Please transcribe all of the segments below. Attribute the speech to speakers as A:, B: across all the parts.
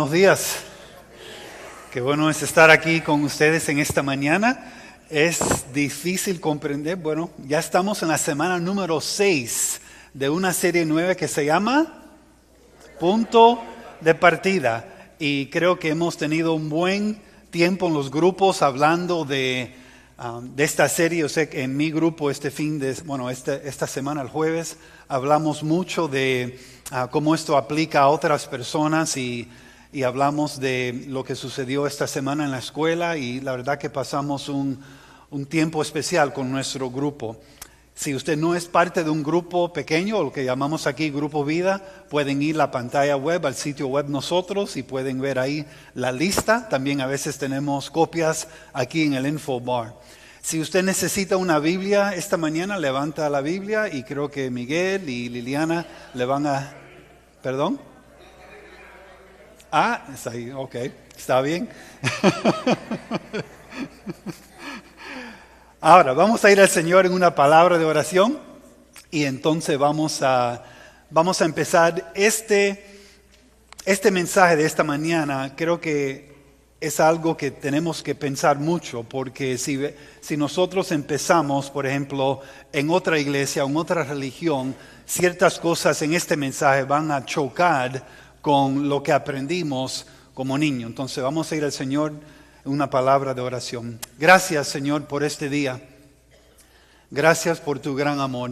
A: Buenos días. Qué bueno es estar aquí con ustedes en esta mañana. Es difícil comprender, bueno, ya estamos en la semana número 6 de una serie nueva que se llama Punto de Partida. Y creo que hemos tenido un buen tiempo en los grupos hablando de esta serie. Yo sé que en mi grupo esta semana, el jueves, hablamos mucho de cómo esto aplica a otras personas y hablamos de lo que sucedió esta semana en la escuela y la verdad que pasamos un tiempo especial con nuestro grupo. Si usted no es parte de un grupo pequeño, lo que llamamos aquí Grupo Vida, pueden ir a la pantalla web, al sitio web nosotros y pueden ver ahí la lista. También a veces tenemos copias aquí en el info bar. Si usted necesita una Biblia esta mañana, levanta la Biblia y creo que Miguel y Liliana le van a... ¿Perdón? Está ahí, ok, está bien. Ahora, vamos a ir al Señor en una palabra de oración y entonces vamos a empezar este mensaje de esta mañana. Creo que es algo que tenemos que pensar mucho porque si nosotros empezamos, por ejemplo, en otra iglesia o en otra religión, ciertas cosas en este mensaje van a chocar con lo que aprendimos como niño. Entonces vamos a ir al Señor en una palabra de oración. Gracias, Señor, por este día. Gracias por tu gran amor.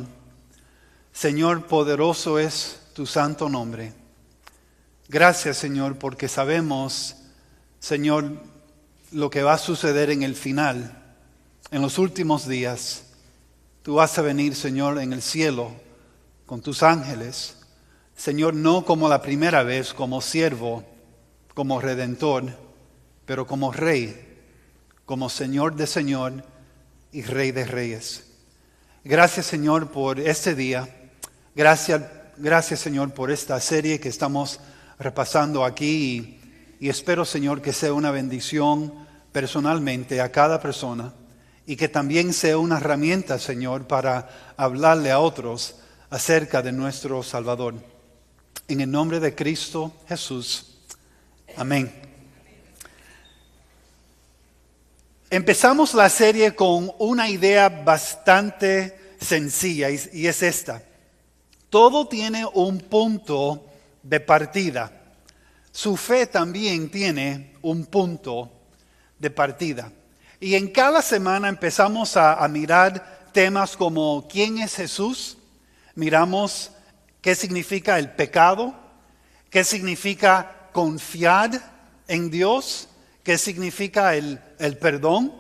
A: Señor, poderoso es tu santo nombre. Gracias, Señor, porque sabemos, Señor, lo que va a suceder en el final, en los últimos días. Tú vas a venir, Señor, en el cielo con tus ángeles. Señor, no como la primera vez, como siervo, como redentor, pero como rey, como Señor de Señor y Rey de Reyes. Gracias, Señor, por este día. Gracias, Señor, por esta serie que estamos repasando aquí y espero, Señor, que sea una bendición personalmente a cada persona y que también sea una herramienta, Señor, para hablarle a otros acerca de nuestro Salvador. En el nombre de Cristo Jesús. Amén. Empezamos la serie con una idea bastante sencilla y es esta. Todo tiene un punto de partida. Su fe también tiene un punto de partida. Y en cada semana empezamos a mirar temas como ¿quién es Jesús? Miramos qué significa el pecado, qué significa confiar en Dios, qué significa el perdón,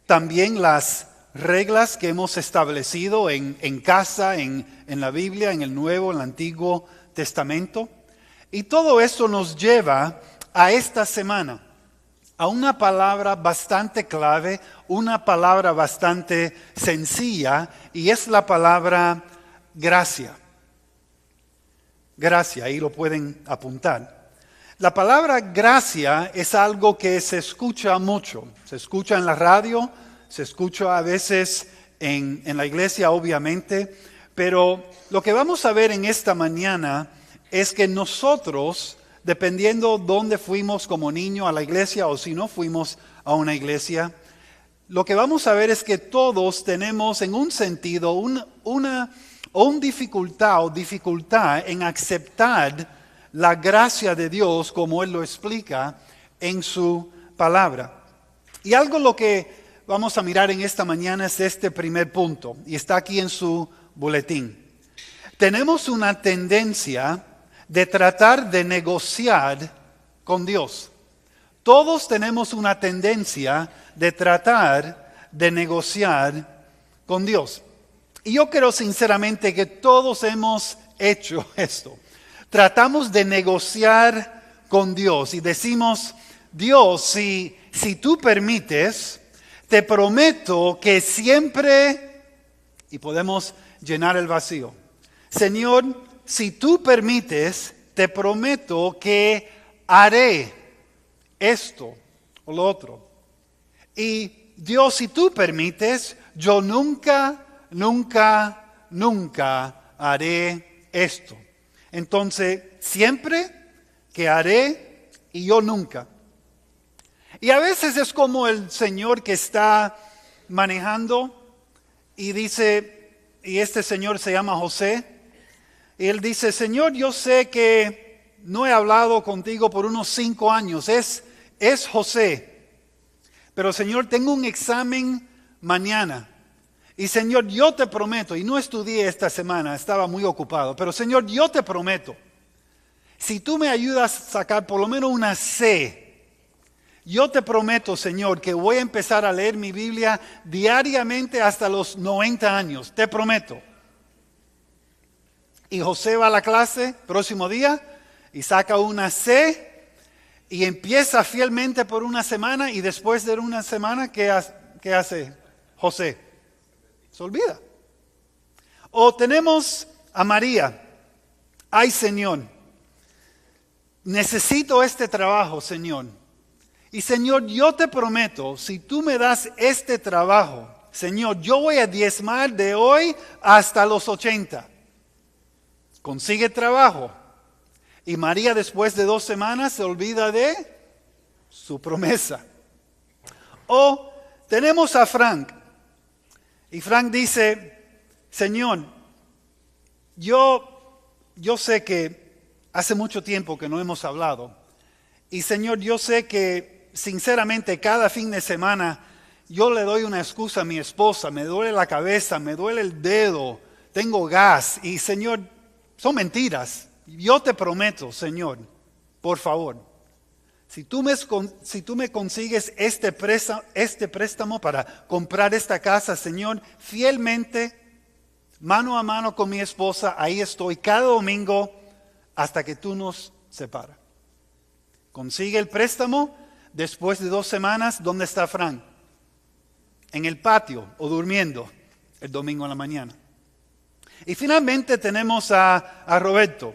A: también las reglas que hemos establecido en casa, en la Biblia, en el Nuevo, en el Antiguo Testamento. Y todo esto nos lleva a esta semana, a una palabra bastante clave, una palabra bastante sencilla, y es la palabra gracia. Gracia, ahí lo pueden apuntar. La palabra gracia es algo que se escucha mucho. Se escucha en la radio, se escucha a veces en la iglesia, obviamente. Pero lo que vamos a ver en esta mañana es que nosotros, dependiendo dónde fuimos como niño a la iglesia o si no fuimos a una iglesia, lo que vamos a ver es que todos tenemos en un sentido una dificultad en aceptar la gracia de Dios como Él lo explica en su palabra. Y algo lo que vamos a mirar en esta mañana es este primer punto, y está aquí en su boletín. Tenemos una tendencia de tratar de negociar con Dios. Todos tenemos una tendencia de tratar de negociar con Dios. Y yo creo sinceramente que todos hemos hecho esto. Tratamos de negociar con Dios y decimos, Dios, si tú permites, te prometo que siempre, y podemos llenar el vacío. Señor, si tú permites, te prometo que haré esto o lo otro. Y Dios, si tú permites, yo nunca haré esto. Entonces, siempre que haré y yo nunca. Y a veces es como el señor que está manejando y dice, y este señor se llama José, y él dice, Señor, yo sé que no he hablado contigo por unos 5 años, es José, pero Señor, tengo un examen mañana. Y Señor, yo te prometo, y no estudié esta semana, estaba muy ocupado, pero Señor, yo te prometo, si tú me ayudas a sacar por lo menos una C, yo te prometo, Señor, que voy a empezar a leer mi Biblia diariamente hasta los 90 años, te prometo. Y José va a la clase, próximo día, y saca una C, y empieza fielmente por una semana, y después de una semana, ¿qué hace José? Se olvida. O tenemos a María. Ay, Señor, necesito este trabajo, Señor. Y Señor, yo te prometo, si tú me das este trabajo, Señor, yo voy a diezmar de hoy hasta los 80. Consigue trabajo. Y María después de 2 semanas se olvida de su promesa. O tenemos a Frank. Y Frank dice, Señor, yo sé que hace mucho tiempo que no hemos hablado. Y Señor, yo sé que sinceramente cada fin de semana yo le doy una excusa a mi esposa. Me duele la cabeza, me duele el dedo, tengo gas. Y Señor, son mentiras. Yo te prometo, Señor, por favor, si tú me consigues este préstamo para comprar esta casa, Señor, fielmente, mano a mano con mi esposa, ahí estoy cada domingo hasta que tú nos separas. Consigue el préstamo, después de 2 semanas, ¿dónde está Frank? En el patio o durmiendo el domingo en la mañana. Y finalmente tenemos a Roberto.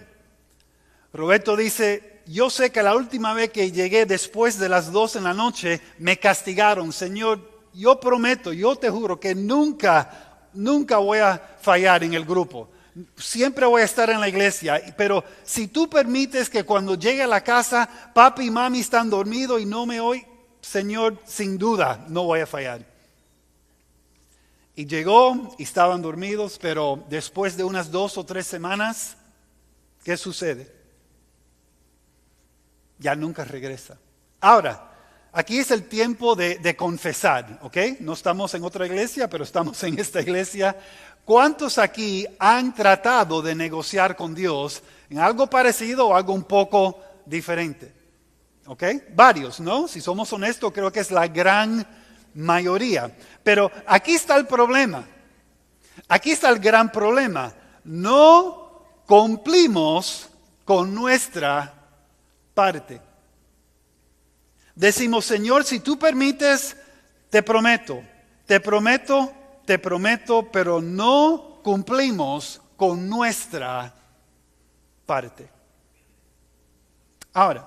A: Roberto dice, yo sé que la última vez que llegué después de las 2 en la noche, me castigaron. Señor, yo prometo, yo te juro que nunca voy a fallar en el grupo. Siempre voy a estar en la iglesia, pero si tú permites que cuando llegue a la casa, papi y mami están dormidos y no me oyen, Señor, sin duda no voy a fallar. Y llegó y estaban dormidos, pero después de unas 2 o 3 semanas, ¿qué sucede? Ya nunca regresa. Ahora, aquí es el tiempo de confesar, ¿ok? No estamos en otra iglesia, pero estamos en esta iglesia. ¿Cuántos aquí han tratado de negociar con Dios en algo parecido o algo un poco diferente? ¿Ok? Varios, ¿no? Si somos honestos, creo que es la gran mayoría. Pero aquí está el problema. Aquí está el gran problema. No cumplimos con nuestra parte. Decimos, Señor, si tú permites, te prometo, pero no cumplimos con nuestra parte. Ahora,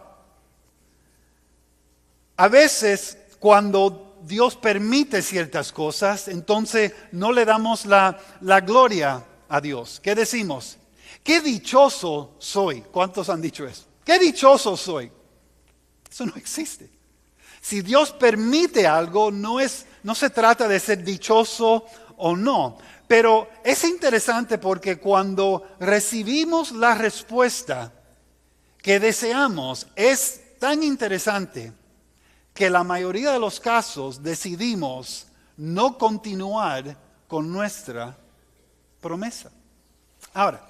A: a veces cuando Dios permite ciertas cosas, entonces no le damos la gloria a Dios. ¿Qué decimos? ¡Qué dichoso soy! ¿Cuántos han dicho eso? ¡Qué dichoso soy! Eso no existe. Si Dios permite algo, no se trata de ser dichoso o no. Pero es interesante porque cuando recibimos la respuesta que deseamos, es tan interesante que la mayoría de los casos decidimos no continuar con nuestra promesa. Ahora,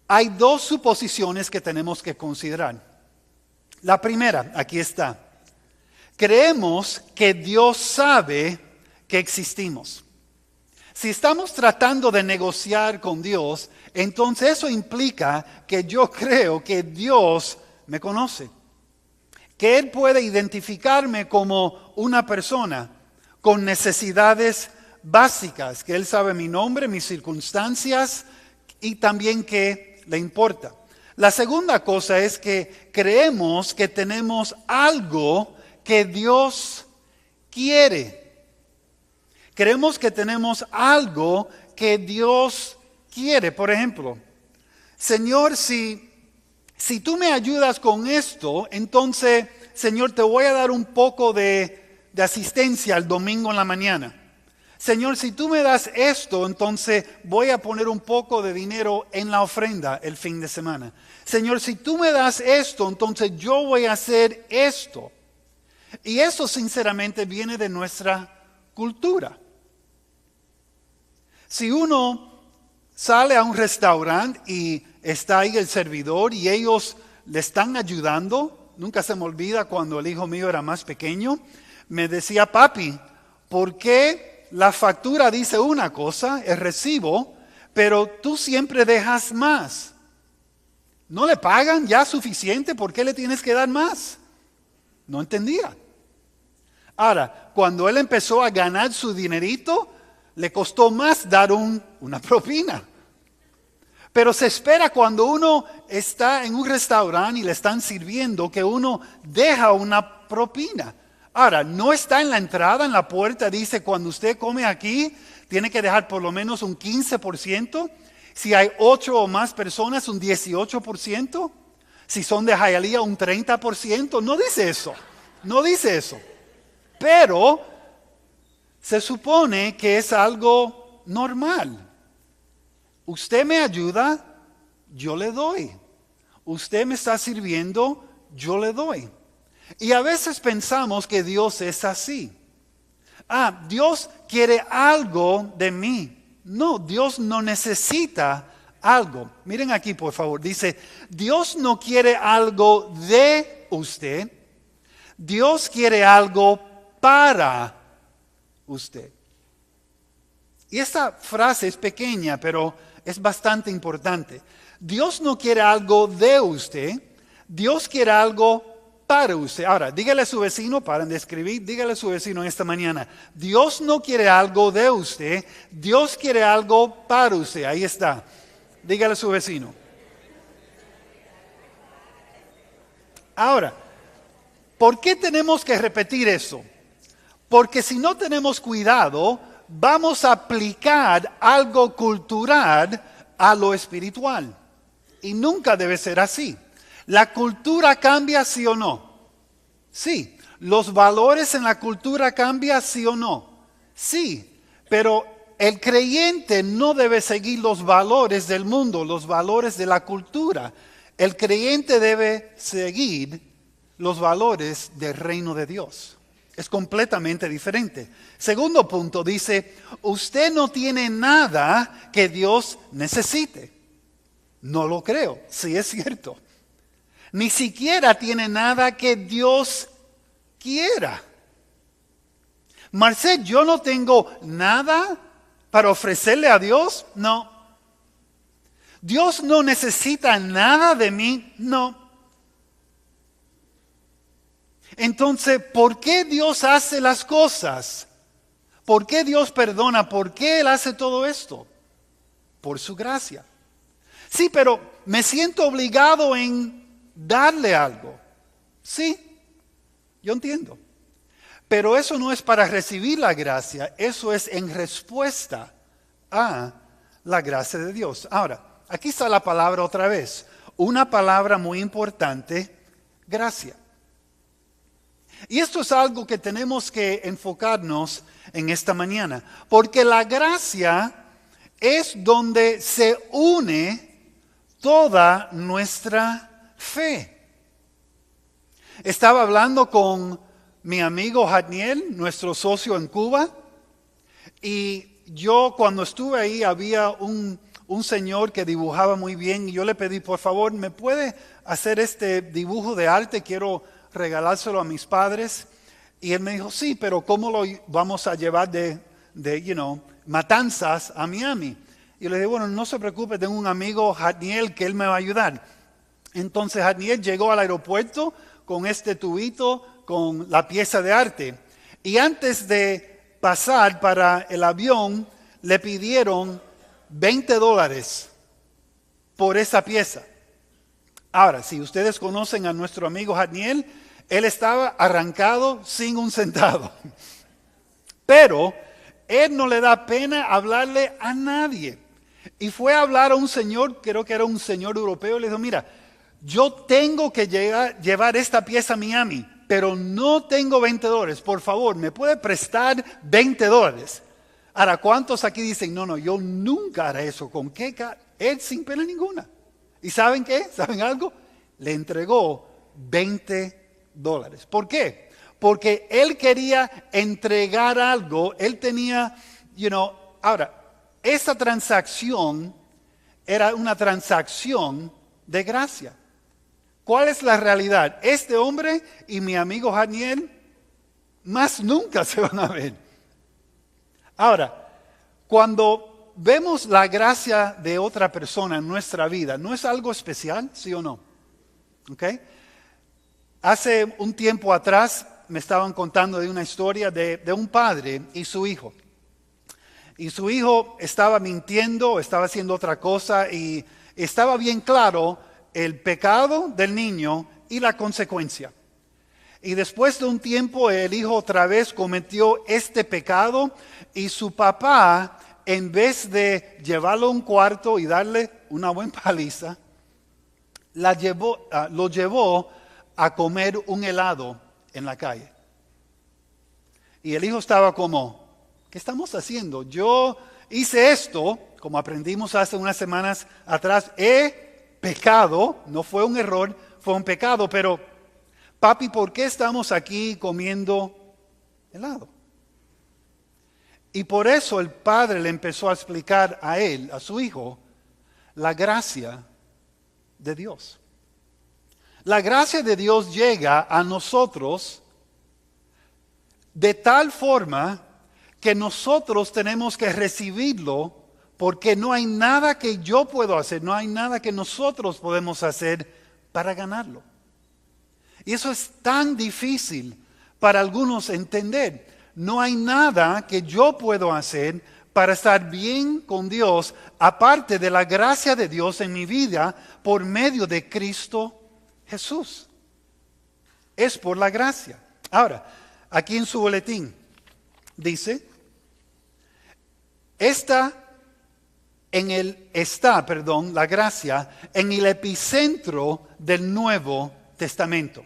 A: hay 2 suposiciones que tenemos que considerar. La primera, aquí está. Creemos que Dios sabe que existimos. Si estamos tratando de negociar con Dios, entonces eso implica que yo creo que Dios me conoce. Que Él puede identificarme como una persona con necesidades básicas. Que Él sabe mi nombre, mis circunstancias y también que le importa. La segunda cosa es que creemos que tenemos algo que Dios quiere. Creemos que tenemos algo que Dios quiere. Por ejemplo, Señor, si si tú me ayudas con esto, entonces, Señor, te voy a dar un poco de asistencia el domingo en la mañana. Señor, si tú me das esto, entonces voy a poner un poco de dinero en la ofrenda el fin de semana. Señor, si tú me das esto, entonces yo voy a hacer esto. Y eso sinceramente viene de nuestra cultura. Si uno sale a un restaurante y está ahí el servidor y ellos le están ayudando, nunca se me olvida cuando el hijo mío era más pequeño, me decía, papi, ¿por qué la factura dice una cosa, el recibo, pero tú siempre dejas más? ¿No le pagan ya suficiente? ¿Por qué le tienes que dar más? No entendía. Ahora, cuando él empezó a ganar su dinerito, le costó más dar una propina. Pero se espera cuando uno está en un restaurante y le están sirviendo que uno deja una propina. Ahora, no está en la entrada, en la puerta, dice cuando usted come aquí, tiene que dejar por lo menos un 15%. Si hay 8 o más personas, un 18%. Si son de Hialeah, un 30%. No dice eso, no dice eso. Pero se supone que es algo normal. Usted me ayuda, yo le doy. Usted me está sirviendo, yo le doy. Y a veces pensamos que Dios es así. Dios quiere algo de mí. No, Dios no necesita algo. Miren aquí, por favor. Dice, Dios no quiere algo de usted. Dios quiere algo para usted. Y esta frase es pequeña, pero es bastante importante. Dios no quiere algo de usted. Dios quiere algo para usted. Ahora, dígale a su vecino, paren de escribir, dígale a su vecino en esta mañana, Dios no quiere algo de usted, Dios quiere algo para usted. Ahí está. Dígale a su vecino. Ahora, ¿por qué tenemos que repetir eso? Porque si no tenemos cuidado, vamos a aplicar algo cultural a lo espiritual. Y nunca debe ser así. ¿La cultura cambia, sí o no? Sí. ¿Los valores en la cultura cambian, sí o no? Sí. Pero el creyente no debe seguir los valores del mundo, los valores de la cultura. El creyente debe seguir los valores del reino de Dios. Es completamente diferente. Segundo punto, dice, usted no tiene nada que Dios necesite. No lo creo, sí es cierto. Ni siquiera tiene nada que Dios quiera. Marcel, yo no tengo nada para ofrecerle a Dios. No. Dios no necesita nada de mí. No. Entonces, ¿por qué Dios hace las cosas? ¿Por qué Dios perdona? ¿Por qué Él hace todo esto? Por su gracia. Sí, pero me siento obligado en darle algo. Sí, yo entiendo. Pero eso no es para recibir la gracia, eso es en respuesta a la gracia de Dios. Ahora, aquí está la palabra otra vez. Una palabra muy importante, gracia. Y esto es algo que tenemos que enfocarnos en esta mañana, porque la gracia es donde se une toda nuestra fe. Estaba hablando con mi amigo Jadniel, nuestro socio en Cuba, y yo cuando estuve ahí había un señor que dibujaba muy bien y yo le pedí, por favor, ¿me puede hacer este dibujo de arte? Quiero regalárselo a mis padres. Y él me dijo, sí, pero ¿cómo lo vamos a llevar de Matanzas a Miami? Y le dije, bueno, no se preocupe, tengo un amigo, Jadniel, que él me va a ayudar. Entonces Jadniel llegó al aeropuerto con este tubito, con la pieza de arte. Y antes de pasar para el avión, le pidieron $20 por esa pieza. Ahora, si ustedes conocen a nuestro amigo Jadniel, él estaba arrancado sin un centavo. Pero él no le da pena hablarle a nadie. Y fue a hablar a un señor, creo que era un señor europeo, y le dijo, mira, yo tengo que llevar esta pieza a Miami, pero no tengo $20. Por favor, ¿me puede prestar $20? Ahora, ¿cuántos aquí dicen, no, yo nunca haré eso? ¿Con qué? Él sin pena ninguna. ¿Y saben qué? ¿Saben algo? Le entregó $20. ¿Por qué? Porque él quería entregar algo, él tenía, ahora, esa transacción era una transacción de gracia. ¿Cuál es la realidad? Este hombre y mi amigo Daniel más nunca se van a ver. Ahora, cuando vemos la gracia de otra persona en nuestra vida, ¿no es algo especial? ¿Sí o no? ¿Ok? Hace un tiempo atrás me estaban contando de una historia de un padre y su hijo. Y su hijo estaba mintiendo, estaba haciendo otra cosa y estaba bien claro el pecado del niño y la consecuencia. Y después de un tiempo el hijo otra vez cometió este pecado y su papá, en vez de llevarlo a un cuarto y darle una buena paliza, lo llevó a comer un helado en la calle. Y el hijo estaba como, ¿qué estamos haciendo? Yo hice esto, como aprendimos hace unas semanas atrás, he pecado, no fue un error, fue un pecado, pero papi, ¿por qué estamos aquí comiendo helado? Y por eso el padre le empezó a explicar a él, a su hijo, la gracia de Dios. La gracia de Dios llega a nosotros de tal forma que nosotros tenemos que recibirlo porque no hay nada que yo puedo hacer, no hay nada que nosotros podemos hacer para ganarlo. Y eso es tan difícil para algunos entender. No hay nada que yo puedo hacer para estar bien con Dios, aparte de la gracia de Dios en mi vida por medio de Cristo Jesús. Es por la gracia. Ahora, aquí en su boletín dice, la gracia en el epicentro del Nuevo Testamento.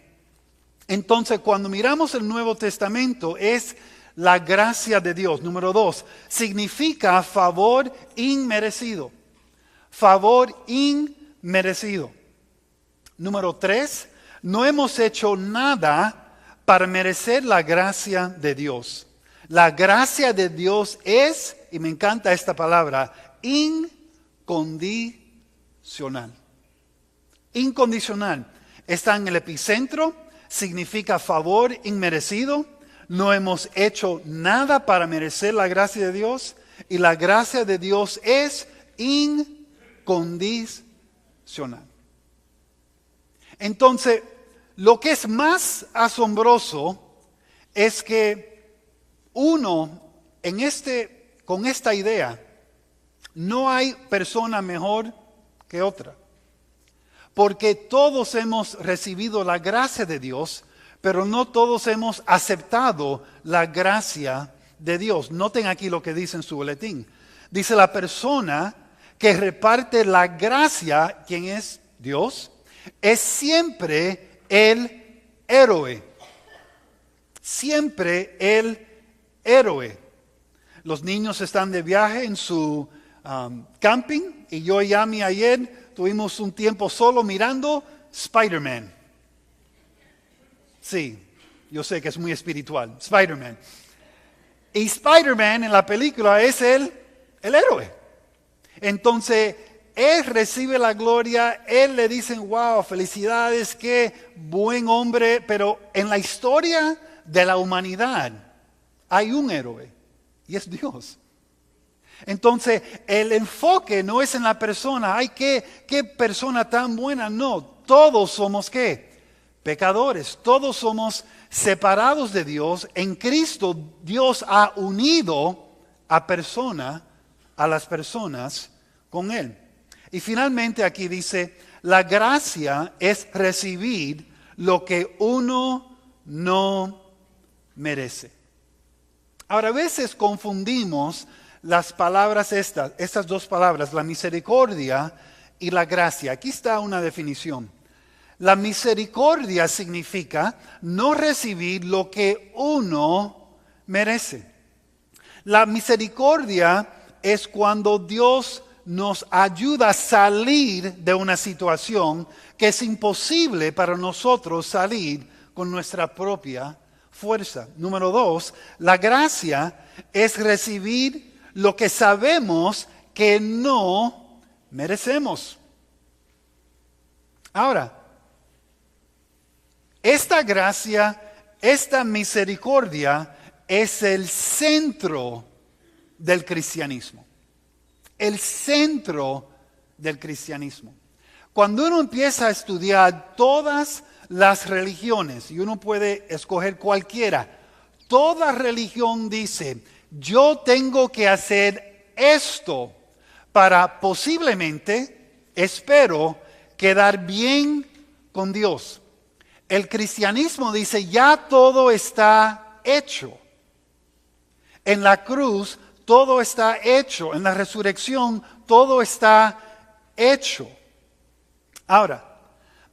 A: Entonces, cuando miramos el Nuevo Testamento, es la gracia de Dios. Número 2, significa favor inmerecido. Favor inmerecido. Número 3, no hemos hecho nada para merecer la gracia de Dios. La gracia de Dios es, y me encanta esta palabra, incondicional. Incondicional. Está en el epicentro, significa favor inmerecido. No hemos hecho nada para merecer la gracia de Dios. Y la gracia de Dios es incondicional. Entonces, lo que es más asombroso es que uno, con esta idea, no hay persona mejor que otra. Porque todos hemos recibido la gracia de Dios, pero no todos hemos aceptado la gracia de Dios. Noten aquí lo que dice en su boletín. Dice la persona que reparte la gracia, ¿quién es Dios? Es siempre el héroe. Siempre el héroe. Los niños están de viaje en su camping y yo y Yami ayer tuvimos un tiempo solo mirando Spider-Man. Sí, yo sé que es muy espiritual, Spider-Man. Y Spider-Man en la película es el héroe. Entonces, él recibe la gloria, él le dicen, wow, felicidades, qué buen hombre. Pero en la historia de la humanidad hay un héroe y es Dios. Entonces, el enfoque no es en la persona, ay, qué persona tan buena. No, todos somos ¿qué? Pecadores, todos somos separados de Dios. En Cristo Dios ha unido a las personas con Él. Y finalmente aquí dice, la gracia es recibir lo que uno no merece. Ahora, a veces confundimos las palabras estas dos palabras, la misericordia y la gracia. Aquí está una definición. La misericordia significa no recibir lo que uno merece. La misericordia es cuando Dios nos ayuda a salir de una situación que es imposible para nosotros salir con nuestra propia fuerza. Número 2, la gracia es recibir lo que sabemos que no merecemos. Ahora, esta gracia, esta misericordia es el centro del cristianismo. El centro del cristianismo. Cuando uno empieza a estudiar todas las religiones, y uno puede escoger cualquiera, toda religión dice, yo tengo que hacer esto para posiblemente, espero, quedar bien con Dios. El cristianismo dice, ya todo está hecho. En la cruz todo está hecho. En la resurrección todo está hecho. Ahora,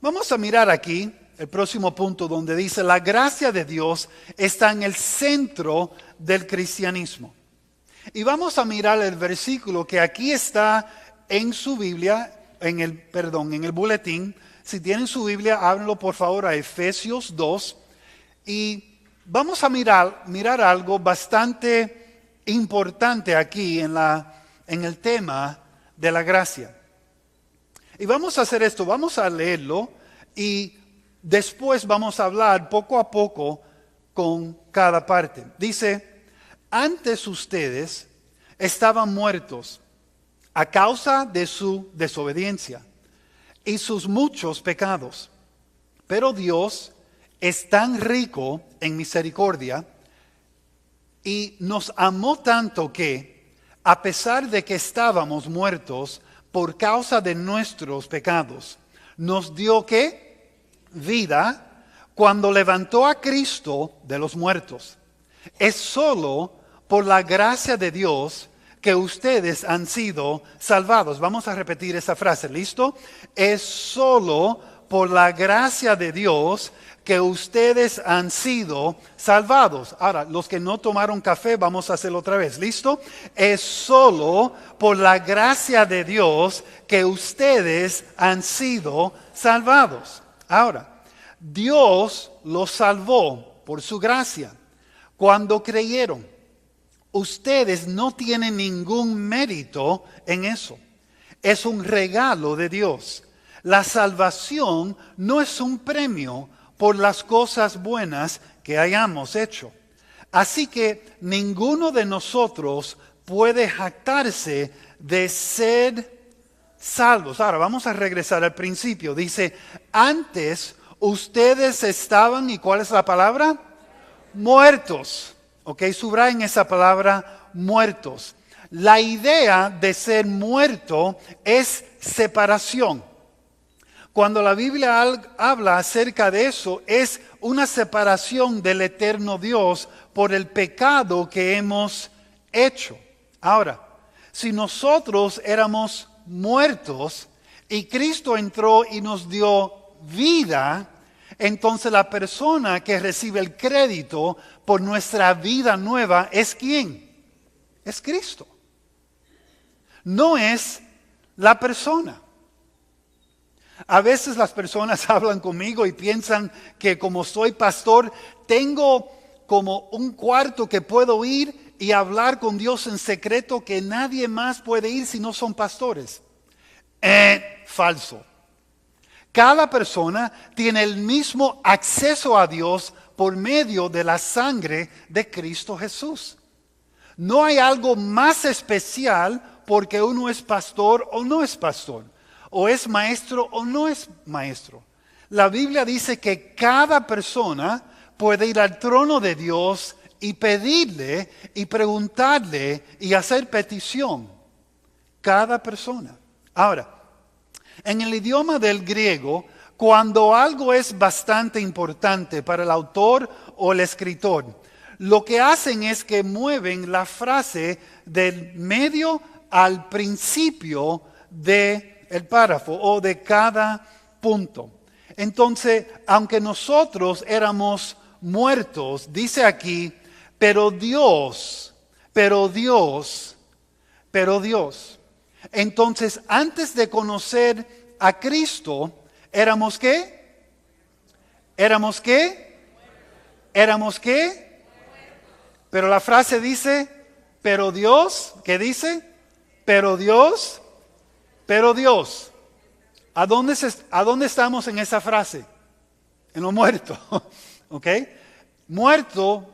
A: vamos a mirar aquí el próximo punto donde dice, la gracia de Dios está en el centro del cristianismo. Y vamos a mirar el versículo que aquí está en su Biblia, en el boletín. Si tienen su Biblia, ábranlo por favor a Efesios 2. Y vamos a mirar algo bastante importante aquí en el tema de la gracia. Y vamos a hacer esto, vamos a leerlo y después vamos a hablar poco a poco con cada parte. Dice, antes ustedes estaban muertos a causa de su desobediencia y sus muchos pecados. Pero Dios es tan rico en misericordia y nos amó tanto que, a pesar de que estábamos muertos por causa de nuestros pecados, nos dio ¿qué? Vida cuando levantó a Cristo de los muertos. Es solo por la gracia de Dios que ustedes han sido salvados. Vamos a repetir esa frase, ¿listo? Es solo por la gracia de Dios que ustedes han sido salvados. Ahora, los que no tomaron café, vamos a hacerlo otra vez, ¿listo? Es solo por la gracia de Dios que ustedes han sido salvados. Ahora, Dios los salvó por su gracia cuando creyeron. Ustedes no tienen ningún mérito en eso. Es un regalo de Dios. La salvación no es un premio por las cosas buenas que hayamos hecho. Así que ninguno de nosotros puede jactarse de ser salvos. Ahora vamos a regresar al principio. Dice, antes ustedes estaban, ¿y cuál es la palabra? Muertos. Ok, subrayen esa palabra, muertos. La idea de ser muerto es separación. Cuando la Biblia habla acerca de eso, es una separación del eterno Dios por el pecado que hemos hecho. Ahora, si nosotros éramos muertos y Cristo entró y nos dio vida, entonces la persona que recibe el crédito por nuestra vida nueva es ¿quién? Es Cristo. No es la persona. A veces las personas hablan conmigo y piensan que como soy pastor, tengo como un cuarto que puedo ir y hablar con Dios en secreto que nadie más puede ir si no son pastores. Falso. Cada persona tiene el mismo acceso a Dios por medio de la sangre de Cristo Jesús. No hay algo más especial porque uno es pastor o no es pastor, o es maestro o no es maestro. La Biblia dice que cada persona puede ir al trono de Dios y pedirle y preguntarle y hacer petición. Cada persona. Ahora, en el idioma del griego, cuando algo es bastante importante para el autor o el escritor, lo que hacen es que mueven la frase del medio al principio del párrafo o de cada punto. Entonces, aunque nosotros éramos muertos, dice aquí, pero Dios. Entonces, antes de conocer a Cristo, ¿éramos qué? ¿Éramos qué? ¿Éramos qué? Pero la frase dice, pero Dios, ¿qué dice? Pero Dios. ¿A dónde estamos en esa frase? En lo muerto, ¿ok? Muerto,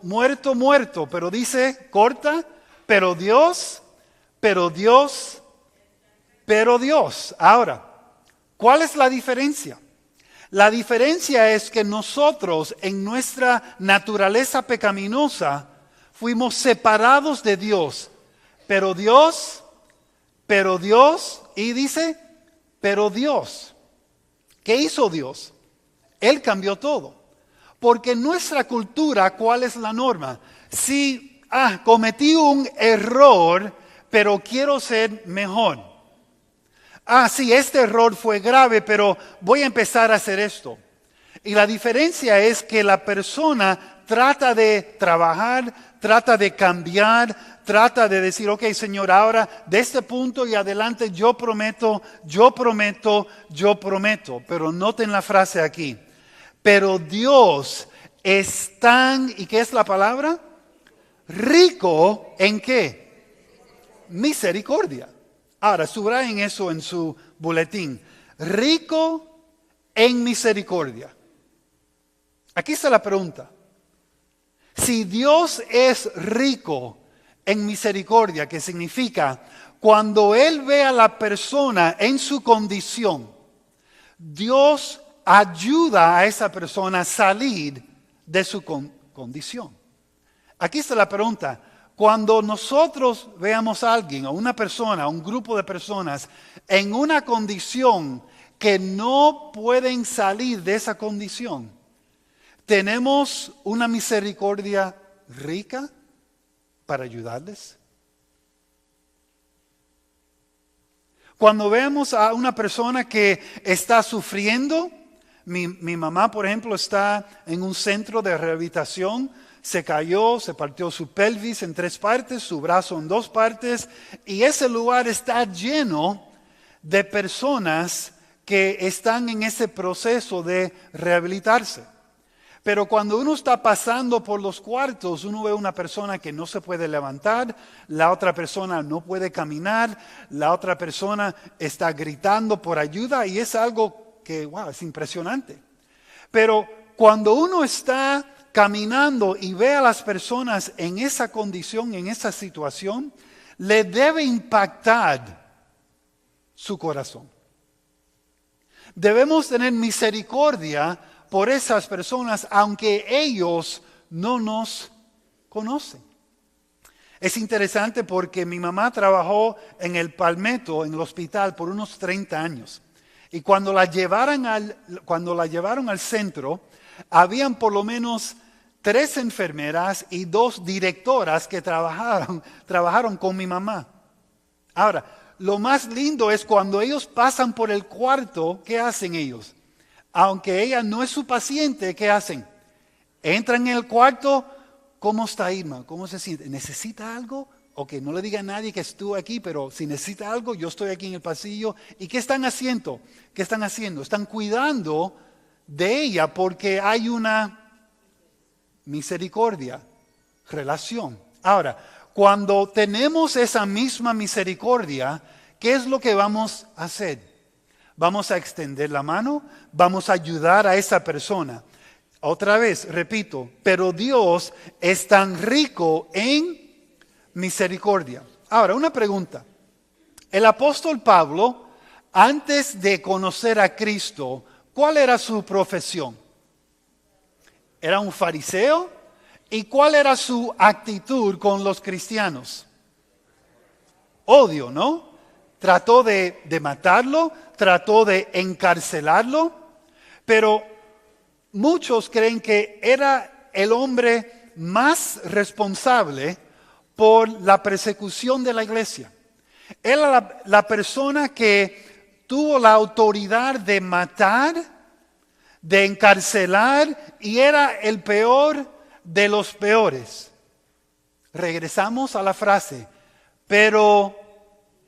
A: pero dice, corta, pero Dios. Ahora, ¿cuál es la diferencia? La diferencia es que nosotros en nuestra naturaleza pecaminosa fuimos separados de Dios. Pero Dios, y dice, pero Dios. ¿Qué hizo Dios? Él cambió todo. Porque en nuestra cultura, ¿cuál es la norma? Si cometí un error, pero quiero ser mejor. Sí, este error fue grave, pero voy a empezar a hacer esto. Y la diferencia es que la persona trata de trabajar, trata de cambiar, trata de decir, ok, Señor, ahora de este punto y adelante yo prometo. Pero noten la frase aquí. Pero Dios es tan, ¿y qué es la palabra? Rico en ¿qué? Misericordia. Ahora, subrayen eso en su boletín. Rico en misericordia. Aquí está la pregunta. Si Dios es rico en misericordia, ¿qué significa? Cuando Él ve a la persona en su condición, Dios ayuda a esa persona a salir de su condición. Aquí está la pregunta. Cuando nosotros veamos a alguien, o una persona, o un grupo de personas, en una condición que no pueden salir de esa condición, ¿tenemos una misericordia rica para ayudarles? Cuando vemos a una persona que está sufriendo, mi mamá, por ejemplo, está en un centro de rehabilitación, se cayó, se partió su pelvis en 3 partes, su brazo en 2 partes, y ese lugar está lleno de personas que están en ese proceso de rehabilitarse. Pero cuando uno está pasando por los cuartos, uno ve una persona que no se puede levantar, la otra persona no puede caminar, la otra persona está gritando por ayuda y es algo que, wow, es impresionante. Pero cuando uno está caminando y ve a las personas en esa condición, en esa situación, le debe impactar su corazón. Debemos tener misericordia por esas personas, aunque ellos no nos conocen. Es interesante porque mi mamá trabajó en el Palmetto, en el hospital, por unos 30 años. Y cuando la llevaron al centro, habían por lo menos 3 enfermeras y 2 directoras que trabajaron con mi mamá. Ahora, lo más lindo es cuando ellos pasan por el cuarto, ¿qué hacen ellos? Aunque ella no es su paciente, ¿qué hacen? Entran en el cuarto, ¿cómo está Irma? ¿Cómo se siente? ¿Necesita algo? Ok, no le diga a nadie que estuvo aquí, pero si necesita algo, yo estoy aquí en el pasillo. ¿Y qué están haciendo? Están cuidando de ella porque hay una misericordia, relación. Ahora, cuando tenemos esa misma misericordia, ¿qué es lo que vamos a hacer? Vamos a extender la mano, vamos a ayudar a esa persona. Otra vez, repito, pero Dios es tan rico en misericordia. Ahora, una pregunta. El apóstol Pablo, antes de conocer a Cristo, ¿cuál era su profesión? ¿Era un fariseo? ¿Y cuál era su actitud con los cristianos? Odio, ¿no? Trató de matarlo, trató de encarcelarlo, pero muchos creen que era el hombre más responsable por la persecución de la iglesia. Era la persona que tuvo la autoridad de matar, de encarcelar y era el peor de los peores. Regresamos a la frase, pero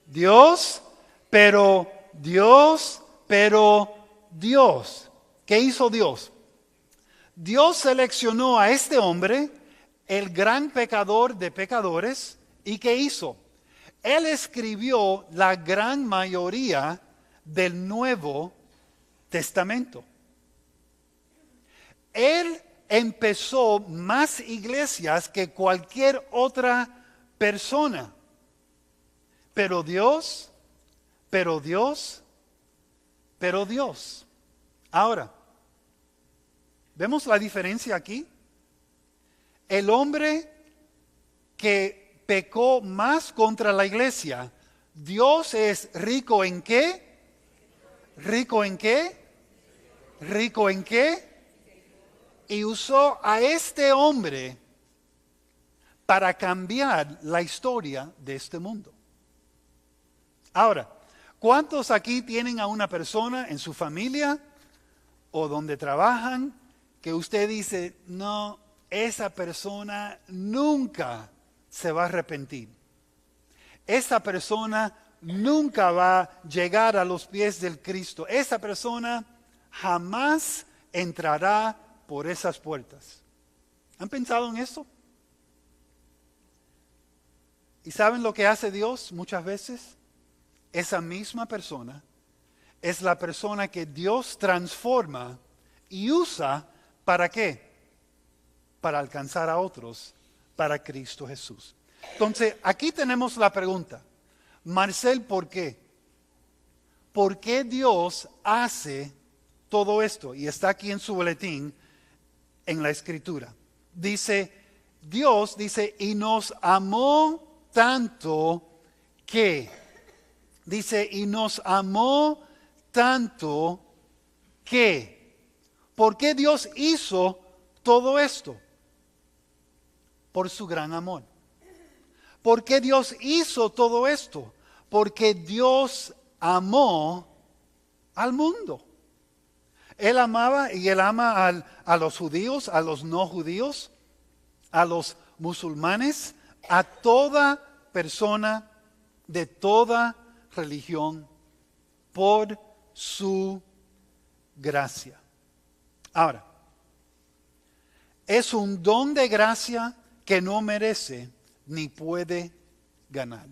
A: Dios, pero Dios, pero Dios. ¿Qué hizo Dios? Dios seleccionó a este hombre, el gran pecador de pecadores, ¿y qué hizo? Él escribió la gran mayoría del Nuevo Testamento. Él empezó más iglesias que cualquier otra persona. Pero Dios, pero Dios, pero Dios. Ahora, ¿vemos la diferencia aquí? El hombre que pecó más contra la iglesia, Dios es rico en qué? ¿Rico en qué? ¿Rico en qué? Y usó a este hombre para cambiar la historia de este mundo. Ahora, ¿cuántos aquí tienen a una persona en su familia o donde trabajan que usted dice, no, esa persona nunca se va a arrepentir? Esa persona nunca va a llegar a los pies del Cristo. Esa persona jamás entrará por esas puertas. ¿Han pensado en eso? ¿Y saben lo que hace Dios muchas veces? Esa misma persona es la persona que Dios transforma y usa ¿para qué? Para alcanzar a otros para Cristo Jesús. Entonces, aquí tenemos la pregunta. Marcel, ¿por qué? ¿Por qué Dios hace todo esto? Y está aquí en su boletín, en la escritura. Dice, Dios dice, y nos amó tanto que. Dice, y nos amó tanto que. ¿Por qué Dios hizo todo esto? Por su gran amor. ¿Por qué Dios hizo todo esto? Porque Dios amó al mundo. Él amaba y Él ama a los judíos, a los no judíos, a los musulmanes, a toda persona de toda religión por su gracia. Ahora, es un don de gracia que no merece ni puede ganar.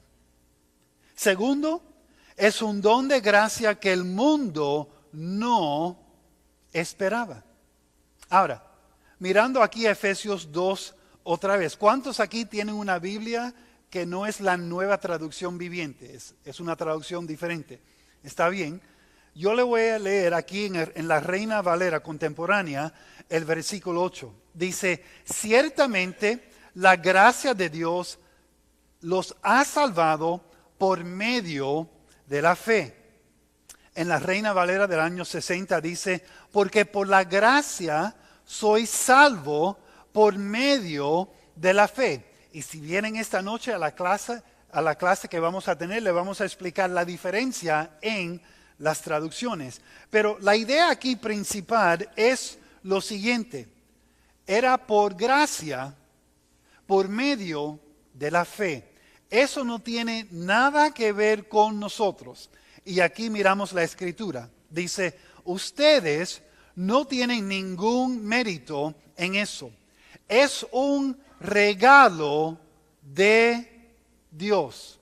A: Segundo, es un don de gracia que el mundo no esperaba. Ahora, mirando aquí a Efesios 2 otra vez, ¿cuántos aquí tienen una Biblia que no es la Nueva Traducción Viviente? Es una traducción diferente. Está bien. Yo le voy a leer aquí en la Reina Valera contemporánea el versículo 8. Dice, ciertamente la gracia de Dios los ha salvado por medio de la fe. En la Reina Valera del año 60 dice, porque por la gracia soy salvo por medio de la fe. Y si vienen esta noche a la clase que vamos a tener, le vamos a explicar la diferencia en las traducciones. Pero la idea aquí principal es lo siguiente. Era por gracia, por medio de la fe. Eso no tiene nada que ver con nosotros. Y aquí miramos la escritura. Dice, ustedes no tienen ningún mérito en eso. Es un regalo de Dios.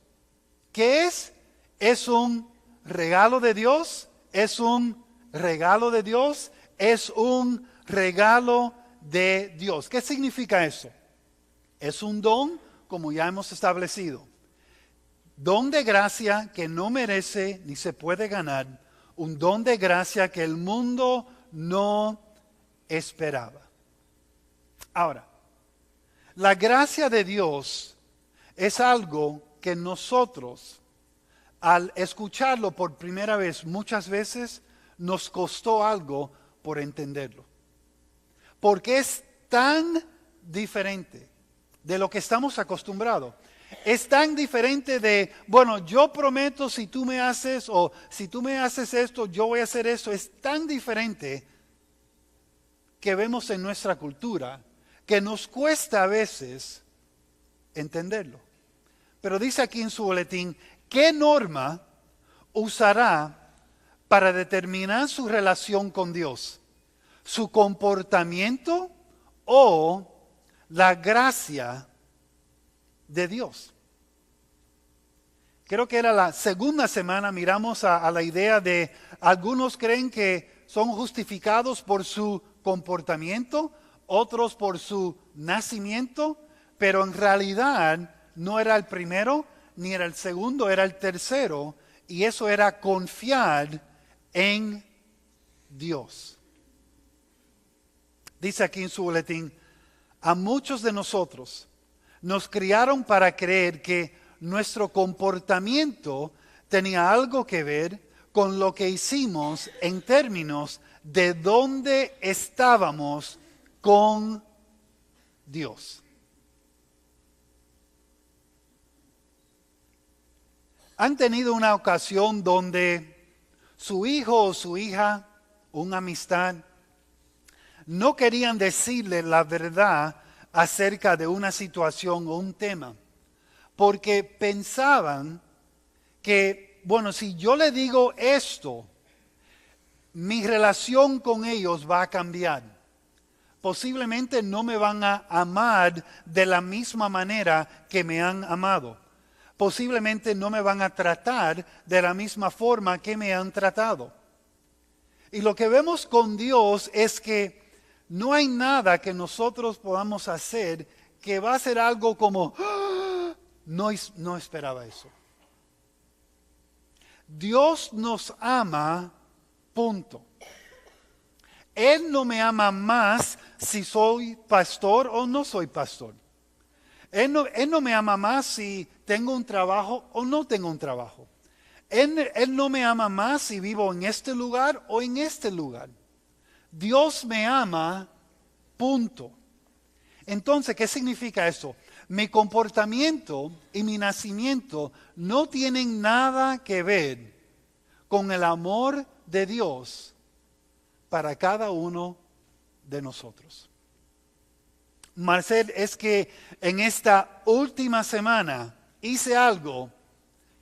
A: ¿Qué es? Es un regalo de Dios. Es un regalo de Dios. Es un regalo de Dios. ¿Qué significa eso? Es un don, como ya hemos establecido. Don de gracia que no merece ni se puede ganar. Un don de gracia que el mundo no esperaba. Ahora, la gracia de Dios es algo que nosotros, al escucharlo por primera vez, muchas veces nos costó algo por entenderlo. Porque es tan diferente de lo que estamos acostumbrados. Es tan diferente de, bueno, yo prometo si tú me haces o si tú me haces esto, yo voy a hacer esto. Es tan diferente que vemos en nuestra cultura que nos cuesta a veces entenderlo. Pero dice aquí en su boletín, ¿qué norma usará para determinar su relación con Dios? ¿Su comportamiento o la gracia de Dios? Creo que era la segunda semana, miramos a la idea de algunos creen que son justificados por su comportamiento, otros por su nacimiento, pero en realidad no era el primero ni era el segundo, era el tercero, y eso era confiar en Dios. Dice aquí en su boletín, a muchos de nosotros nos criaron para creer que nuestro comportamiento tenía algo que ver con lo que hicimos en términos de dónde estábamos con Dios. ¿Han tenido una ocasión donde su hijo o su hija, una amistad, no querían decirle la verdad acerca de una situación o un tema? Porque pensaban que, bueno, si yo le digo esto, mi relación con ellos va a cambiar. Posiblemente no me van a amar de la misma manera que me han amado. Posiblemente no me van a tratar de la misma forma que me han tratado. Y lo que vemos con Dios es que no hay nada que nosotros podamos hacer que va a ser algo como, ¡ah! No esperaba eso. Dios nos ama, punto. Él no me ama más si soy pastor o no soy pastor. Él no me ama más si tengo un trabajo o no tengo un trabajo. Él no me ama más si vivo en este lugar o en este lugar. Dios me ama, punto. Entonces, ¿qué significa eso? Mi comportamiento y mi nacimiento no tienen nada que ver con el amor de Dios para cada uno de nosotros. Marcel, es que en esta última semana hice algo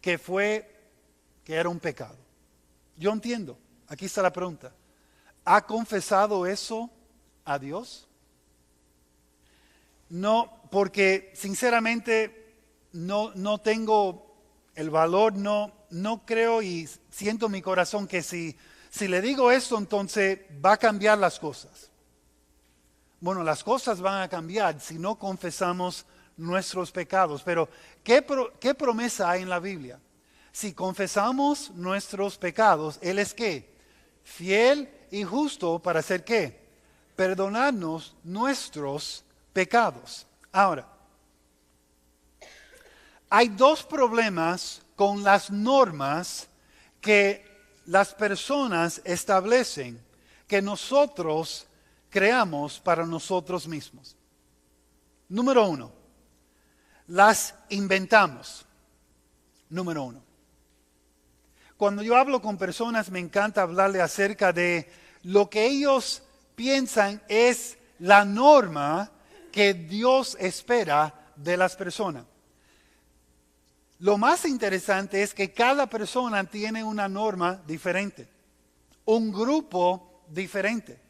A: que era un pecado. Yo entiendo. Aquí está la pregunta. ¿Ha confesado eso a Dios? No, porque sinceramente no tengo el valor, no creo y siento en mi corazón que si le digo esto, entonces va a cambiar las cosas. Bueno, las cosas van a cambiar si no confesamos nuestros pecados. Pero, ¿qué promesa hay en la Biblia? Si confesamos nuestros pecados, Él es ¿qué? Fiel y justo para hacer ¿qué? Perdonarnos nuestros pecados. Ahora, hay dos problemas con las normas que las personas establecen que nosotros creamos para nosotros mismos. Número uno, las inventamos. Número uno. Cuando yo hablo con personas me encanta hablarle acerca de lo que ellos piensan es la norma que Dios espera de las personas. Lo más interesante es que cada persona tiene una norma diferente, un grupo diferente.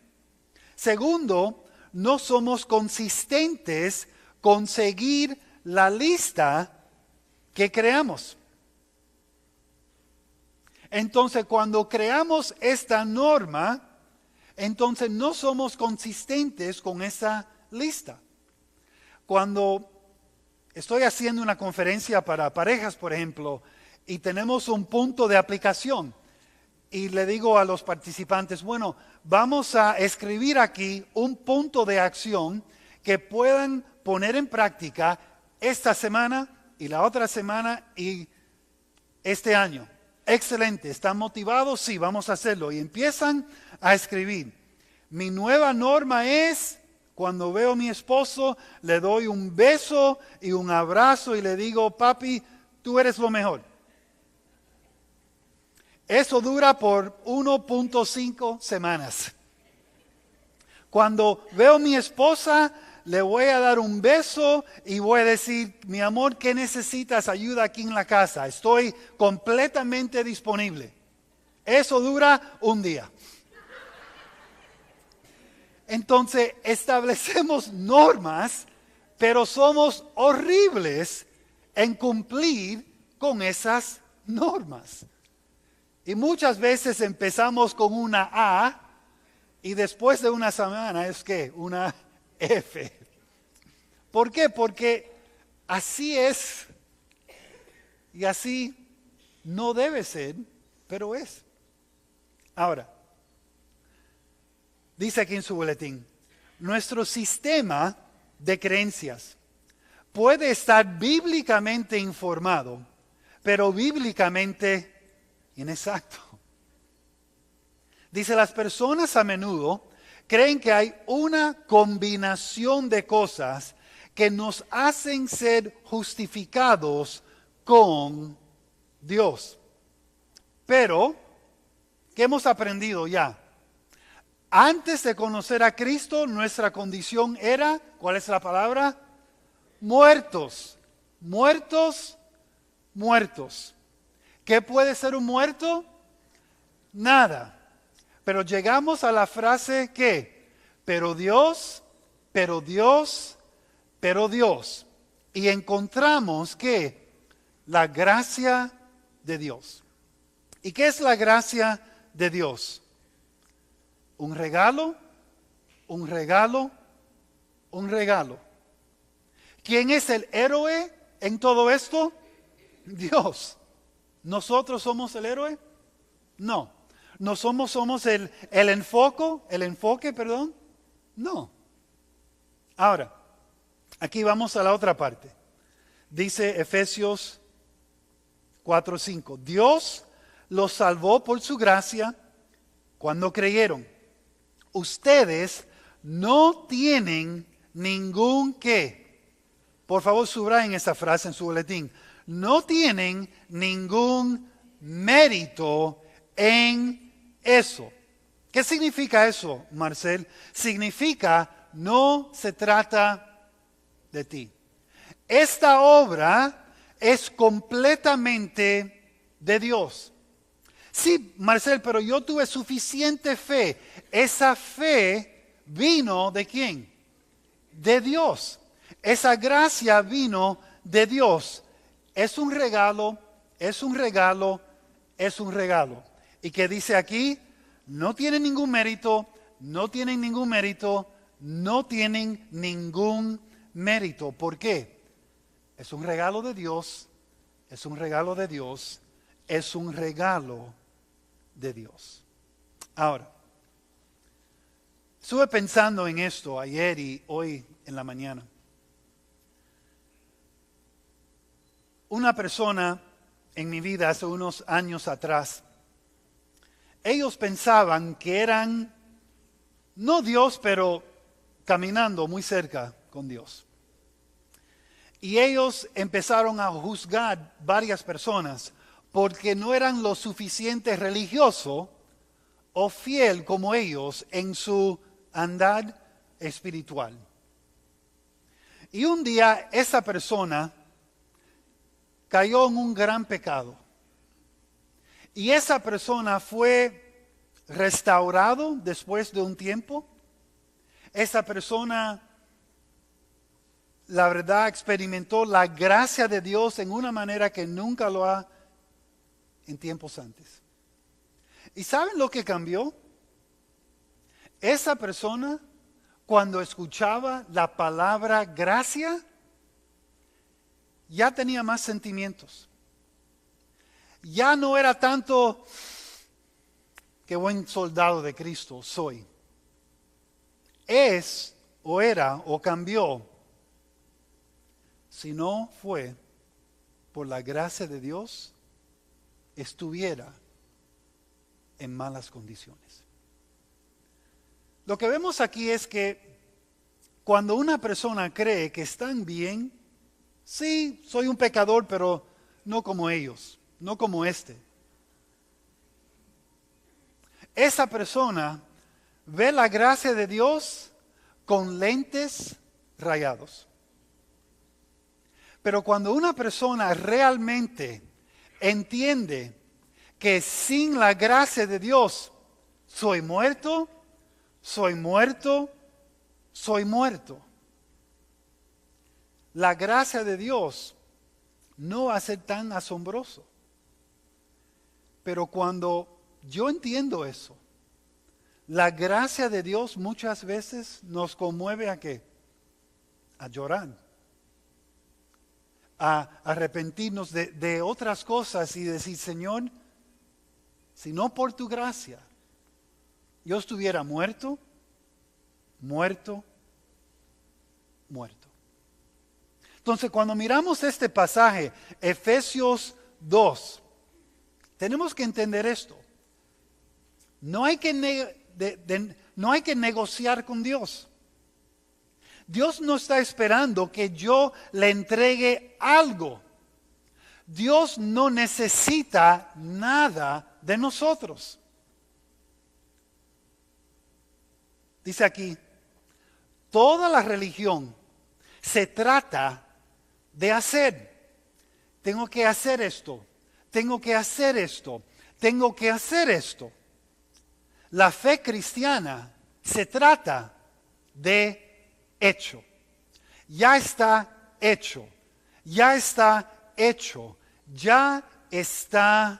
A: Segundo, no somos consistentes con seguir la lista que creamos. Entonces, cuando creamos esta norma, entonces no somos consistentes con esa lista. Cuando estoy haciendo una conferencia para parejas, por ejemplo, y tenemos un punto de aplicación, y le digo a los participantes, bueno, vamos a escribir aquí un punto de acción que puedan poner en práctica esta semana y la otra semana y este año. Excelente, ¿están motivados? Sí, vamos a hacerlo. Y empiezan a escribir. Mi nueva norma es, cuando veo a mi esposo, le doy un beso y un abrazo y le digo, papi, tú eres lo mejor. Eso dura por 1.5 semanas. Cuando veo a mi esposa, le voy a dar un beso y voy a decir, mi amor, ¿qué necesitas? Ayuda aquí en la casa. Estoy completamente disponible. Eso dura un día. Entonces establecemos normas, pero somos horribles en cumplir con esas normas. Y muchas veces empezamos con una A y después de una semana es que una F. ¿Por qué? Porque así es y así no debe ser, pero es. Ahora, dice aquí en su boletín, nuestro sistema de creencias puede estar bíblicamente informado, pero bíblicamente inexacto. Dice, las personas a menudo creen que hay una combinación de cosas que nos hacen ser justificados con Dios. Pero, ¿qué hemos aprendido ya? Antes de conocer a Cristo, nuestra condición era, ¿cuál es la palabra? Muertos. Muertos, muertos. ¿Qué puede ser un muerto? Nada. Pero llegamos a la frase que, pero Dios, pero Dios, pero Dios. Y encontramos que la gracia de Dios. ¿Y qué es la gracia de Dios? Un regalo, un regalo, un regalo. ¿Quién es el héroe en todo esto? Dios. ¿Nosotros somos el héroe? No. ¿No somos el enfoque, perdón? No. Ahora, aquí vamos a la otra parte. Dice Efesios 4:5. Dios los salvó por su gracia cuando creyeron. Ustedes no tienen ningún qué. Por favor, subrayen esa frase en su boletín. No tienen ningún mérito en eso. ¿Qué significa eso, Marcel? Significa no se trata de ti. Esta obra es completamente de Dios. Sí, Marcel, pero yo tuve suficiente fe. Esa fe vino ¿de quién? De Dios. Esa gracia vino de Dios. Es un regalo, es un regalo, es un regalo. ¿Y qué dice aquí? No tienen ningún mérito, no tienen ningún mérito, no tienen ningún mérito. ¿Por qué? Es un regalo de Dios, es un regalo de Dios, es un regalo de Dios. Ahora, estuve pensando en esto ayer y hoy en la mañana. Una persona en mi vida hace unos años atrás, ellos pensaban que eran, no Dios, pero caminando muy cerca con Dios. Y ellos empezaron a juzgar varias personas porque no eran lo suficiente religioso o fiel como ellos en su andar espiritual. Y un día esa persona cayó en un gran pecado. Y esa persona fue restaurado después de un tiempo. Esa persona, la verdad, experimentó la gracia de Dios en una manera que nunca lo ha en tiempos antes. ¿Y saben lo que cambió? Esa persona, cuando escuchaba la palabra gracia, ya tenía más sentimientos. Ya no era tanto, qué buen soldado de Cristo soy. Es, o era, o cambió, si no fue por la gracia de Dios, estuviera en malas condiciones. Lo que vemos aquí es que cuando una persona cree que están bien, sí, soy un pecador, pero no como ellos, no como este. Esa persona ve la gracia de Dios con lentes rayados. Pero cuando una persona realmente entiende que sin la gracia de Dios soy muerto, soy muerto, soy muerto. La gracia de Dios no va a ser tan asombroso. Pero cuando yo entiendo eso, la gracia de Dios muchas veces nos conmueve ¿a qué? A llorar, a arrepentirnos de otras cosas y decir, Señor, si no por tu gracia, yo estuviera muerto, muerto, muerto. Entonces, cuando miramos este pasaje, Efesios 2, tenemos que entender esto. No hay que negociar con Dios. Dios no está esperando que yo le entregue algo. Dios no necesita nada de nosotros. Dice aquí, toda la religión se trata de hacer. Tengo que hacer esto, tengo que hacer esto, tengo que hacer esto. La fe cristiana se trata de hecho. Ya está hecho, ya está hecho, ya está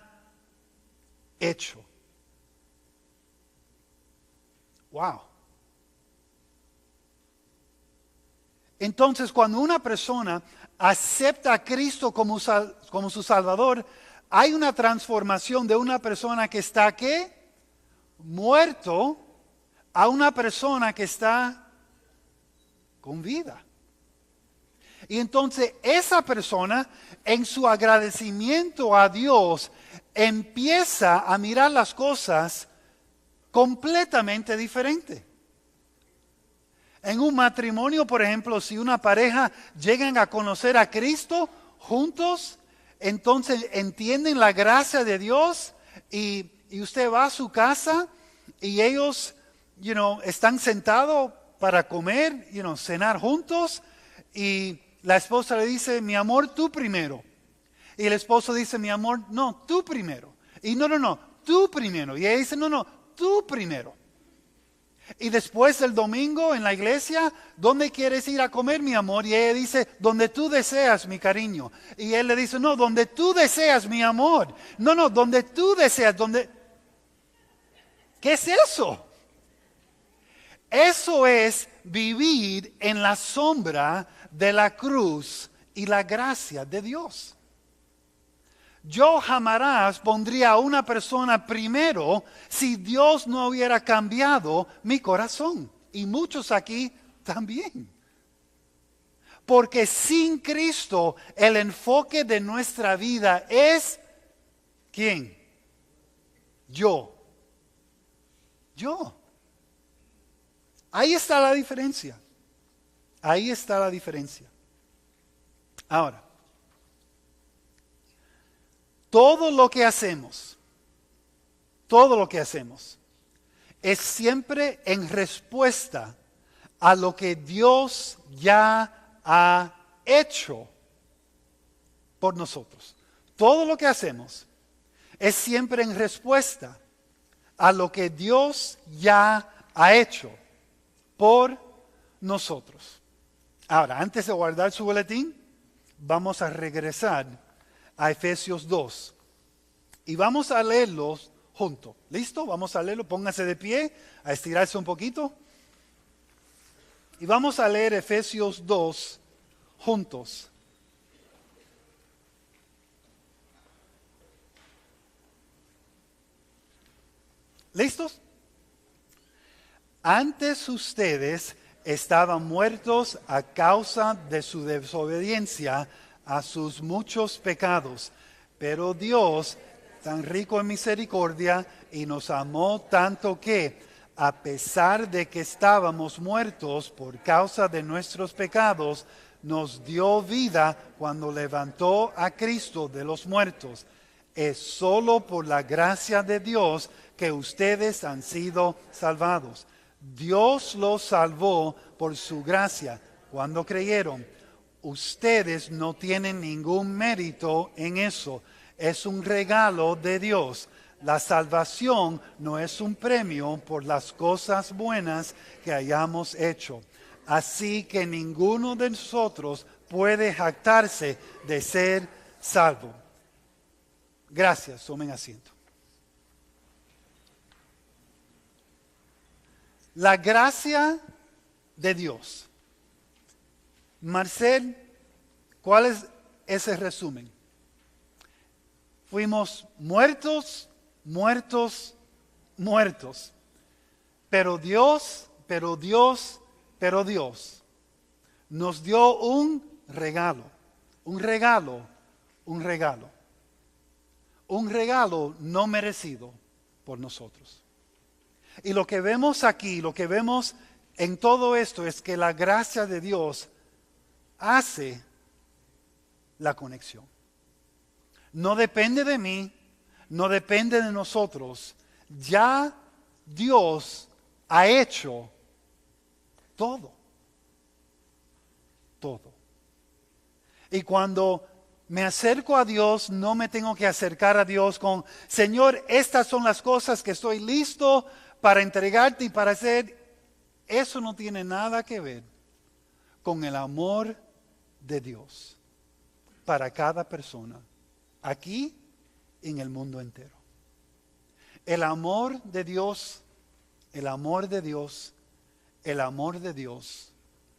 A: hecho. Wow. Entonces, cuando una persona acepta a Cristo como su Salvador, hay una transformación de una persona que está ¿qué? Muerto a una persona que está con vida. Y entonces esa persona, en su agradecimiento a Dios, empieza a mirar las cosas completamente diferente. En un matrimonio, por ejemplo, si una pareja llegan a conocer a Cristo juntos, entonces entienden la gracia de Dios y usted va a su casa y ellos, están sentados para comer, cenar juntos y la esposa le dice, mi amor, tú primero. Y el esposo dice, mi amor, no, tú primero. Y no, tú primero. Y ella dice, no, tú primero. Y después el domingo en la iglesia, ¿dónde quieres ir a comer, mi amor? Y ella dice, donde tú deseas, mi cariño. Y él le dice, no, donde tú deseas, mi amor. No, donde tú deseas, donde... ¿Qué es eso? Eso es vivir en la sombra de la cruz y la gracia de Dios. Yo jamás pondría a una persona primero si Dios no hubiera cambiado mi corazón. Y muchos aquí también. Porque sin Cristo el enfoque de nuestra vida es ¿quién? Yo. Ahí está la diferencia. Ahí está la diferencia. Ahora, todo lo que hacemos es siempre en respuesta a lo que Dios ya ha hecho por nosotros. Todo lo que hacemos es siempre en respuesta a lo que Dios ya ha hecho por nosotros. Ahora, antes de guardar su boletín, vamos a regresar a Efesios 2 y vamos a leerlos juntos. ¿Listo? Vamos a leerlo. Póngase de pie, a estirarse un poquito. Y vamos a leer Efesios 2 juntos. ¿Listos? Antes ustedes estaban muertos a causa de su desobediencia a sus muchos pecados, pero Dios, tan rico en misericordia, y nos amó tanto que, a pesar de que estábamos muertos por causa de nuestros pecados, nos dio vida cuando levantó a Cristo de los muertos. Es solo por la gracia de Dios que ustedes han sido salvados. Dios los salvó por su gracia cuando creyeron. Ustedes no tienen ningún mérito en eso. Es un regalo de Dios. La salvación no es un premio por las cosas buenas que hayamos hecho. Así que ninguno de nosotros puede jactarse de ser salvo. Gracias, tomen asiento. La gracia de Dios. Marcel, ¿cuál es ese resumen? Fuimos muertos, pero Dios nos dio un regalo no merecido por nosotros. Y lo que vemos aquí, lo que vemos en todo esto es que la gracia de Dios hace la conexión. No depende de mí, no depende de nosotros. Ya Dios ha hecho todo. Y cuando me acerco a Dios, no me tengo que acercar a Dios con, Señor, estas son las cosas que estoy listo para entregarte y para hacer. Eso no tiene nada que ver con el amor de Dios para cada persona, aquí y en el mundo entero. El amor de Dios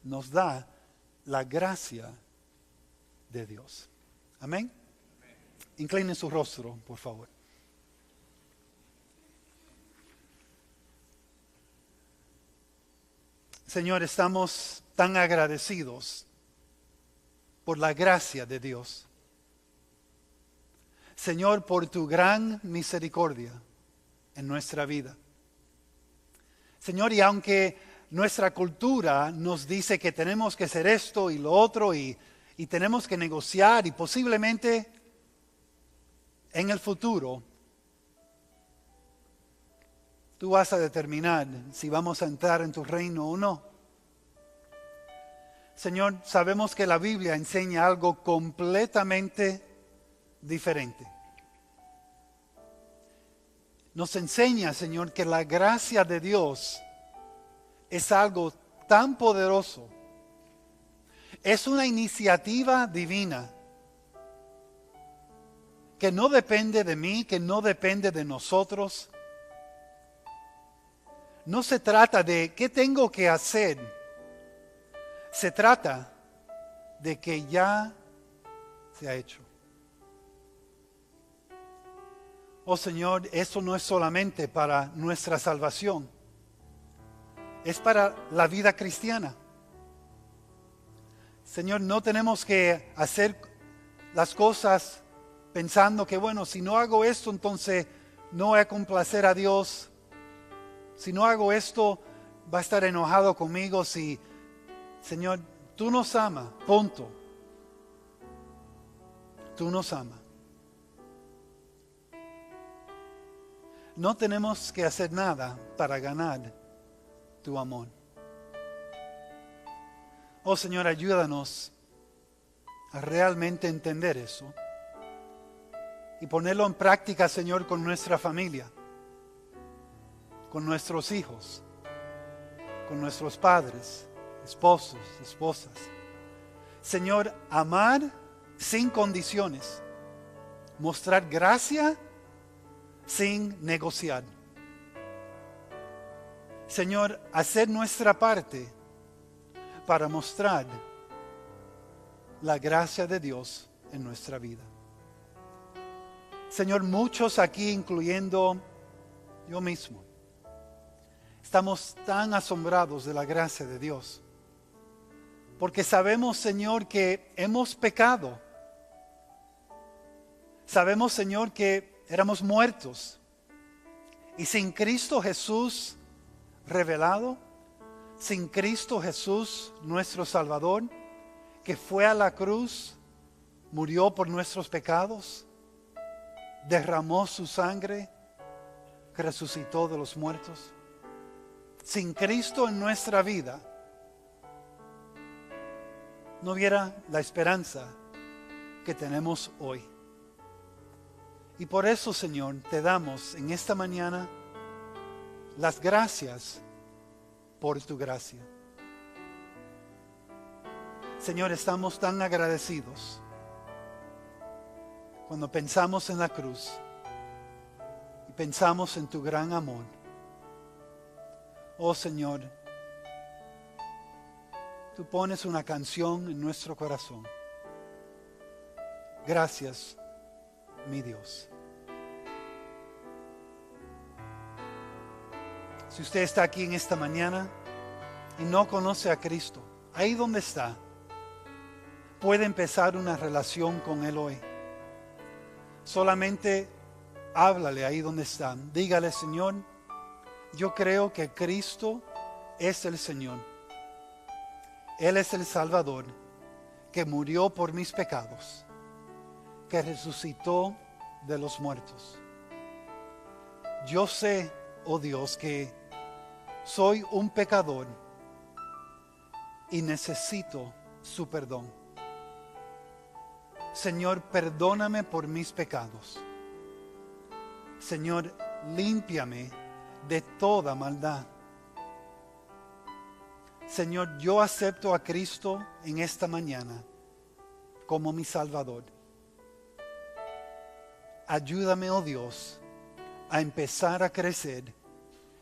A: nos da la gracia de Dios. Amén. Inclinen su rostro, por favor. Señor, estamos tan agradecidos por la gracia de Dios. Señor, por tu gran misericordia en nuestra vida. Señor, y aunque nuestra cultura nos dice que tenemos que hacer esto y lo otro y tenemos que negociar y posiblemente en el futuro tú vas a determinar si vamos a entrar en tu reino o no. Señor, sabemos que la Biblia enseña algo completamente diferente. Nos enseña, Señor, que la gracia de Dios es algo tan poderoso. Es una iniciativa divina que no depende de mí, que no depende de nosotros. No se trata de qué tengo que hacer. Se trata de que ya se ha hecho. Oh Señor, eso no es solamente para nuestra salvación. Es para la vida cristiana. Señor, no tenemos que hacer las cosas pensando que, bueno, si no hago esto, entonces no voy a complacer a Dios. Si no hago esto, va a estar enojado conmigo. Si, Señor, tú nos amas, punto. Tú nos amas. No tenemos que hacer nada para ganar tu amor. Oh Señor, ayúdanos a realmente entender eso y ponerlo en práctica, Señor, con nuestra familia, con nuestros hijos, con nuestros padres, esposos, esposas. Señor, amar sin condiciones, mostrar gracia sin negociar. Señor, hacer nuestra parte para mostrar la gracia de Dios en nuestra vida. Señor, muchos aquí, incluyendo yo mismo, estamos tan asombrados de la gracia de Dios, porque sabemos, Señor, que hemos pecado. Sabemos, Señor, que éramos muertos, y sin Cristo Jesús revelado, sin Cristo Jesús, nuestro Salvador, que fue a la cruz, murió por nuestros pecados, derramó su sangre, que resucitó de los muertos. sin Cristo en nuestra vida, no hubiera la esperanza que tenemos hoy. Y por eso, Señor, te damos en esta mañana las gracias por tu gracia. Señor, estamos tan agradecidos cuando pensamos en la cruz y pensamos en tu gran amor. Oh Señor, tú pones una canción en nuestro corazón. Gracias, mi Dios. Si usted está aquí en esta mañana y no conoce a Cristo, ahí donde está, puede empezar una relación con Él hoy. Solamente háblale ahí donde está. Dígale: Señor, yo creo que Cristo es el Señor. Él es el Salvador que murió por mis pecados, que resucitó de los muertos. Yo sé, oh Dios, que soy un pecador y necesito su perdón. Señor, perdóname por mis pecados. Señor, límpiame de toda maldad. Señor, yo acepto a Cristo en esta mañana como mi Salvador. Ayúdame, oh Dios, a empezar a crecer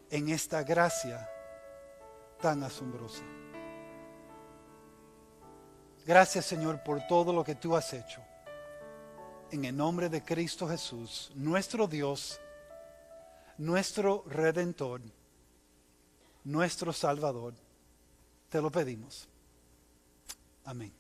A: en esta gracia tan asombrosa. Gracias, Señor, por todo lo que tú has hecho. En el nombre de Cristo Jesús, nuestro Dios, nuestro Redentor, nuestro Salvador, te lo pedimos. Amén.